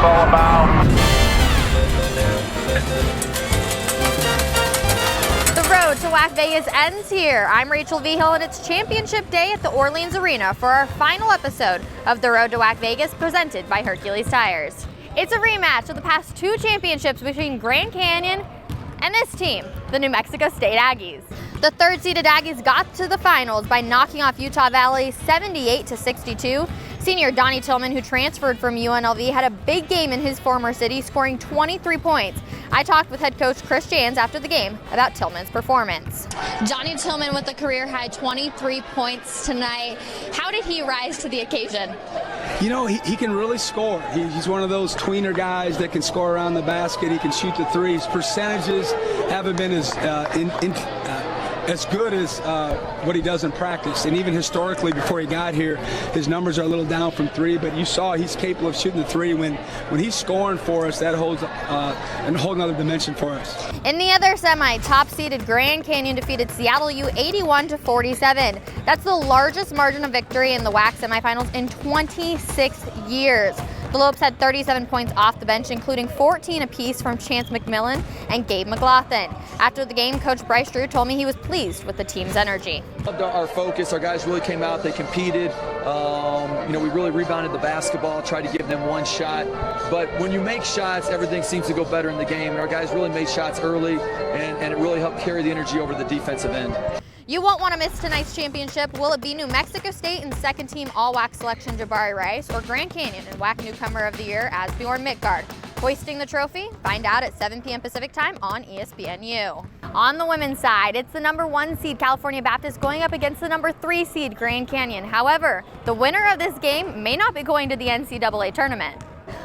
it's all about. The road to WAC Vegas ends here. I'm Rachel Vigil, and it's championship day at the Orleans Arena for our final episode of the Road to WAC Vegas, presented by Hercules Tires. It's a rematch of the past two championships between Grand Canyon and this team, the New Mexico State Aggies. The third-seeded Aggies got to the finals by knocking off Utah Valley 78-62. Senior Donnie Tillman, who transferred from UNLV, had a big game in his former city, scoring 23 points. I talked with head coach Chris Jans after the game about Tillman's performance. Donnie Tillman with a career-high 23 points tonight. How did he rise to the occasion? You know, he can really score. He's one of those tweener guys that can score around the basket. He can shoot the three. His percentages haven't been as good as what he does in practice. And even historically, before he got here, his numbers are a little down from three, but you saw he's capable of shooting the three. When he's scoring for us, that holds a whole other dimension for us. In the other semi, top-seeded Grand Canyon defeated Seattle U 81-47. That's the largest margin of victory in the WAC semifinals in 26 years. The Lopes had 37 points off the bench, including 14 apiece from Chance McMillan and Gabe McLaughlin. After the game, Coach Bryce Drew told me he was pleased with the team's energy. Our focus, our guys really came out, they competed. We really rebounded the basketball, tried to give them one shot. But when you make shots, everything seems to go better in the game. And our guys really made shots early, and it really helped carry the energy over the defensive end. You won't want to miss tonight's championship. Will it be New Mexico State and second-team All-WAC selection Jabari Rice, or Grand Canyon and WAC Newcomer of the Year Asbjorn Midgard hoisting the trophy? Find out at 7 p.m. Pacific time on ESPNU. On the women's side, it's the number 1 seed California Baptist going up against the number 3 seed Grand Canyon. However, the winner of this game may not be going to the NCAA tournament.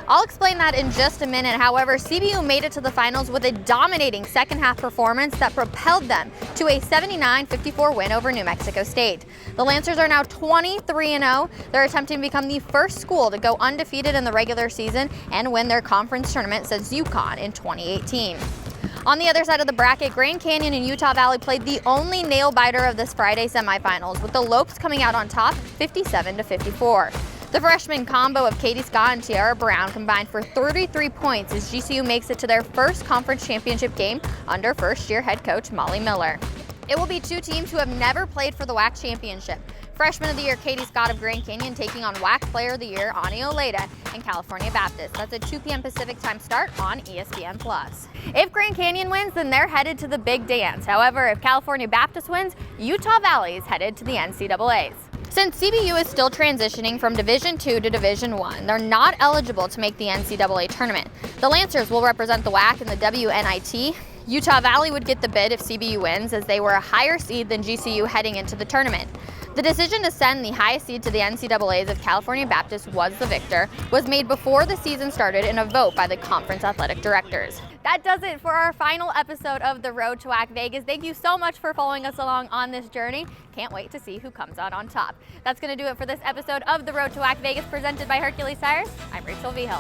I'll explain that in just a minute. However, CBU made it to the finals with a dominating second-half performance that propelled them to a 79-54 win over New Mexico State. The Lancers are now 23-0. They're attempting to become the first school to go undefeated in the regular season and win their conference tournament since UConn in 2018. On the other side of the bracket, Grand Canyon and Utah Valley played the only nail-biter of this Friday semifinals, with the Lopes coming out on top 57-54. The freshman combo of Katie Scott and Tiara Brown combined for 33 points as GCU makes it to their first conference championship game under first-year head coach Molly Miller. It will be two teams who have never played for the WAC championship. Freshman of the Year Katie Scott of Grand Canyon taking on WAC Player of the Year Ani Oleda and California Baptist. That's a 2 p.m. Pacific time start on ESPN+. If Grand Canyon wins, then they're headed to the big dance. However, if California Baptist wins, Utah Valley is headed to the NCAAs. Since CBU is still transitioning from Division II to Division I, they're not eligible to make the NCAA tournament. The Lancers will represent the WAC in the WNIT. Utah Valley would get the bid if CBU wins, as they were a higher seed than GCU heading into the tournament. The decision to send the highest seed to the NCAAs if California Baptist was the victor was made before the season started in a vote by the conference athletic directors. That does it for our final episode of the Road to WAC Vegas. Thank you so much for following us along on this journey. Can't wait to see who comes out on top. That's going to do it for this episode of the Road to WAC Vegas, presented by Hercules Tires. I'm Rachel Vigil.